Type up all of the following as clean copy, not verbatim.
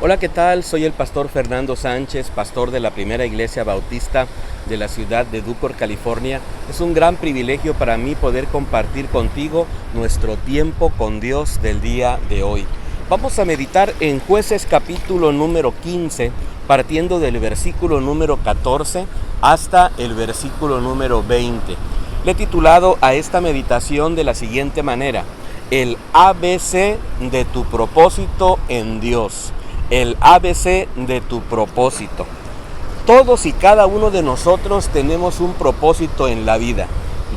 Hola, ¿qué tal? Soy el pastor Fernando Sánchez, pastor de la Primera Iglesia Bautista de la ciudad de Dúcor, California. Es un gran privilegio para mí poder compartir contigo nuestro tiempo con Dios del día de hoy. Vamos a meditar en Jueces capítulo número 15, partiendo del versículo número 14 hasta el versículo número 20. Le he titulado a esta meditación de la siguiente manera: el ABC de tu propósito en Dios. El ABC de tu propósito. Todos y cada uno de nosotros tenemos un propósito en la vida.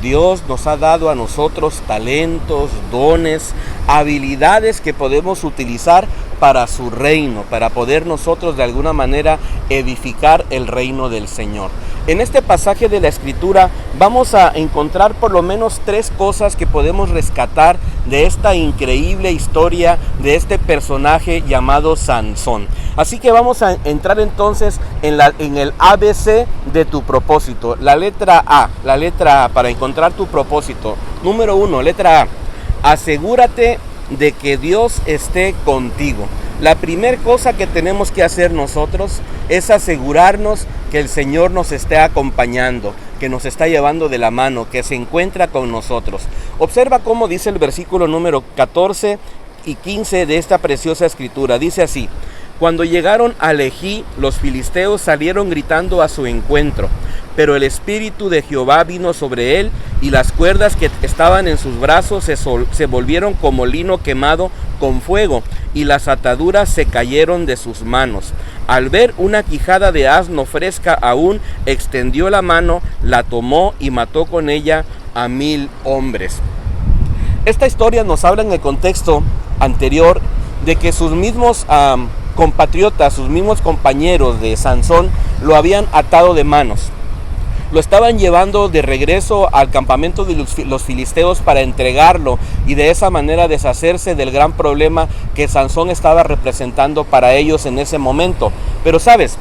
Dios nos ha dado a nosotros talentos, dones, habilidades que podemos utilizar para su reino, para poder nosotros de alguna manera edificar el reino del Señor. En este pasaje de la Escritura vamos a encontrar por lo menos 3 cosas que podemos rescatar de esta increíble historia de este personaje llamado Sansón. Así que vamos a entrar entonces en el ABC de tu propósito. La letra A para encontrar tu propósito. Número 1, letra A. Asegúrate de que Dios esté contigo. La primera cosa que tenemos que hacer nosotros es asegurarnos que el Señor nos esté acompañando, que nos está llevando de la mano, que se encuentra con nosotros. Observa cómo dice el versículo número 14 y 15 de esta preciosa escritura. Dice así: cuando llegaron a Lejí, los filisteos salieron gritando a su encuentro, pero el Espíritu de Jehová vino sobre él, y las cuerdas que estaban en sus brazos se volvieron como lino quemado con fuego, y las ataduras se cayeron de sus manos. Al ver una quijada de asno fresca aún, extendió la mano, la tomó y mató con ella a 1000 hombres. Esta historia nos habla en el contexto anterior de que sus mismos compatriotas, sus mismos compañeros de Sansón lo habían atado de manos. Lo estaban llevando de regreso al campamento de los filisteos para entregarlo y de esa manera deshacerse del gran problema que Sansón estaba representando para ellos en ese momento. Pero sabes,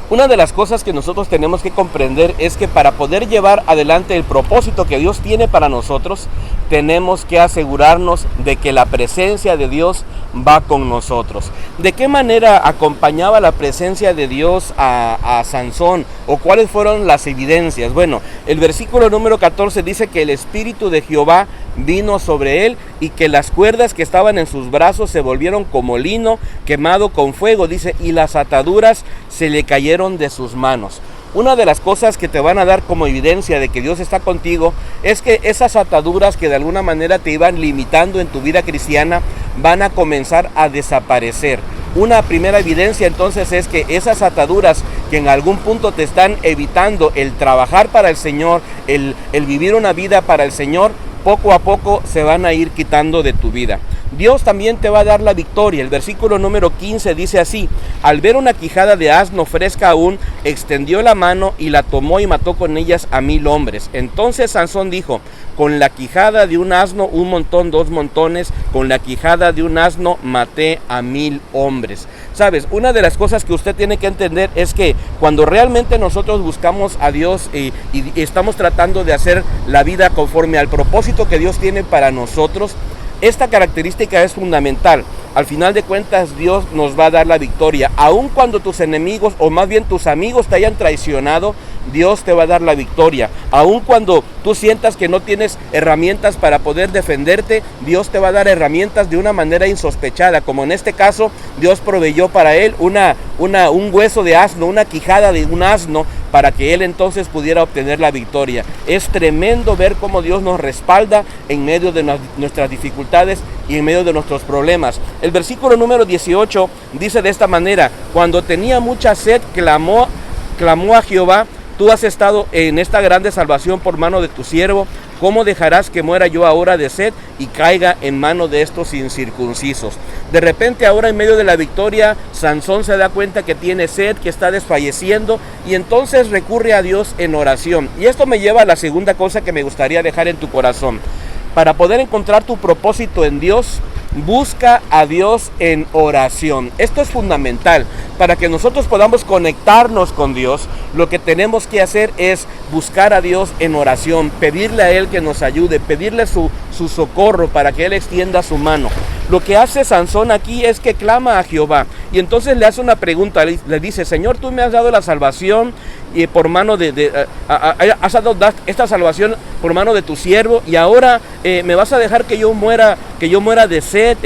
una de las cosas que nosotros tenemos que comprender es que para poder llevar adelante el propósito que Dios tiene para nosotros, tenemos que asegurarnos de que la presencia de Dios va con nosotros. ¿De qué manera acompañaba la presencia de Dios a Sansón? ¿O cuáles fueron las evidencias? Bueno, el versículo número 14 dice que el Espíritu de Jehová vino sobre él y que las cuerdas que estaban en sus brazos se volvieron como lino quemado con fuego, dice, y las ataduras se le cayeron de sus manos. Una de las cosas que te van a dar como evidencia de que Dios está contigo es que esas ataduras que de alguna manera te iban limitando en tu vida cristiana van a comenzar a desaparecer. Una primera evidencia entonces es que esas ataduras que en algún punto te están evitando el trabajar para el Señor, el vivir una vida para el Señor, poco a poco se van a ir quitando de tu vida. Dios también te va a dar la victoria. El versículo número 15 dice así: al ver una quijada de asno fresca aún, extendió la mano y la tomó y mató con ellas a 1000 hombres. Entonces Sansón dijo: con la quijada de un asno, 1 montón, 2 montones, con la quijada de un asno maté a 1000 hombres. Sabes, una de las cosas que usted tiene que entender es que cuando realmente nosotros buscamos a Dios y estamos tratando de hacer la vida conforme al propósito que Dios tiene para nosotros, esta característica es fundamental. Al final de cuentas, Dios nos va a dar la victoria. Aun cuando tus enemigos, o más bien tus amigos, te hayan traicionado, Dios te va a dar la victoria. Aun cuando tú sientas que no tienes herramientas para poder defenderte, Dios te va a dar herramientas de una manera insospechada. Como en este caso, Dios proveyó para él un hueso de asno, una quijada de un asno, para que él entonces pudiera obtener la victoria. Es tremendo ver cómo Dios nos respalda en medio de nuestras dificultades y en medio de nuestros problemas. El versículo número 18 dice de esta manera: cuando tenía mucha sed, clamó a Jehová: tú has estado en esta grande salvación por mano de tu siervo. ¿Cómo dejarás que muera yo ahora de sed y caiga en mano de estos incircuncisos? De repente, ahora en medio de la victoria, Sansón se da cuenta que tiene sed, que está desfalleciendo, y entonces recurre a Dios en oración. Y esto me lleva a la segunda cosa que me gustaría dejar en tu corazón. Para poder encontrar tu propósito en Dios, busca a Dios en oración. Esto es fundamental. Para que nosotros podamos conectarnos con Dios, lo que tenemos que hacer es buscar a Dios en oración, pedirle a Él que nos ayude, pedirle su socorro para que Él extienda su mano. Lo que hace Sansón aquí es que clama a Jehová y entonces le hace una pregunta, le dice: Señor, tú me has dado la salvación y por mano has dado esta salvación por mano de tu siervo, y ahora me vas a dejar que yo muera de sed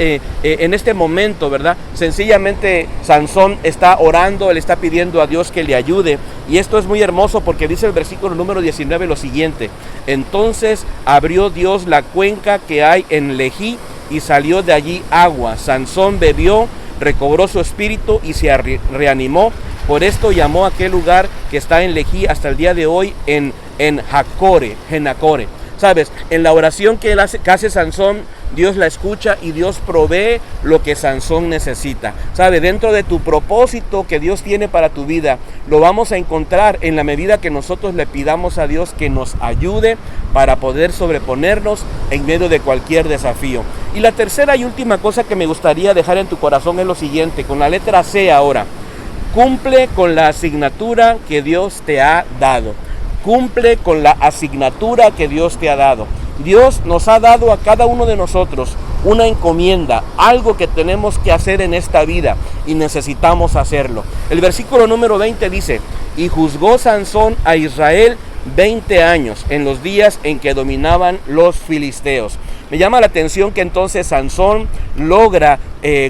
en este momento, ¿verdad? Sencillamente Sansón está orando, le está pidiendo a Dios que le ayude, y esto es muy hermoso porque dice el versículo número 19 lo siguiente: entonces abrió Dios la cuenca que hay en Lejí y salió de allí agua. Sansón bebió, recobró su espíritu y se reanimó. Por esto llamó a aquel lugar que está en Lejí hasta el día de hoy en Jenacore. Sabes, en la oración que hace Sansón, Dios la escucha y Dios provee lo que Sansón necesita. Sabe, dentro de tu propósito que Dios tiene para tu vida, lo vamos a encontrar en la medida que nosotros le pidamos a Dios que nos ayude para poder sobreponernos en medio de cualquier desafío. Y la tercera y última cosa que me gustaría dejar en tu corazón es lo siguiente, con la letra C ahora: cumple con la asignatura que Dios te ha dado. Cumple con la asignatura que Dios te ha dado. Dios nos ha dado a cada uno de nosotros una encomienda, algo que tenemos que hacer en esta vida y necesitamos hacerlo. El versículo número 20 dice: y juzgó Sansón a Israel 20 años en los días en que dominaban los filisteos. Me llama la atención que entonces Sansón logra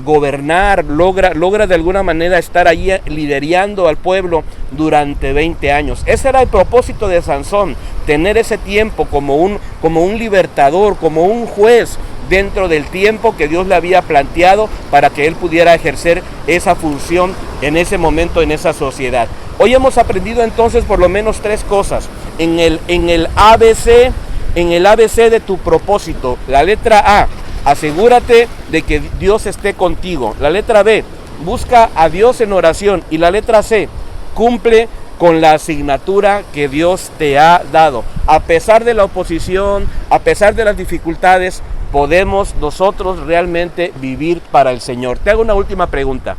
gobernar, logra de alguna manera estar allí liderando al pueblo durante 20 años. Ese era el propósito de Sansón, tener ese tiempo como un libertador, como un juez dentro del tiempo que Dios le había planteado para que él pudiera ejercer esa función en ese momento, en esa sociedad. Hoy hemos aprendido entonces por lo menos 3 cosas en el ABC de tu propósito. La letra A: asegúrate de que Dios esté contigo. La letra B: busca a Dios en oración. Y la letra C: cumple con la asignatura que Dios te ha dado. A pesar de la oposición, a pesar de las dificultades, podemos nosotros realmente vivir para el Señor. Te hago una última pregunta: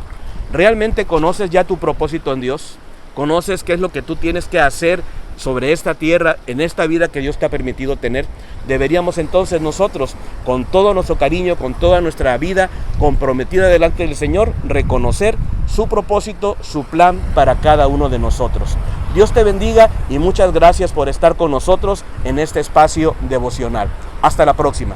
¿realmente conoces ya tu propósito en Dios? ¿Conoces qué es lo que tú tienes que hacer sobre esta tierra, en esta vida que Dios te ha permitido tener? Deberíamos entonces nosotros, con todo nuestro cariño, con toda nuestra vida comprometida delante del Señor, reconocer su propósito, su plan para cada uno de nosotros. Dios te bendiga y muchas gracias por estar con nosotros en este espacio devocional. Hasta la próxima.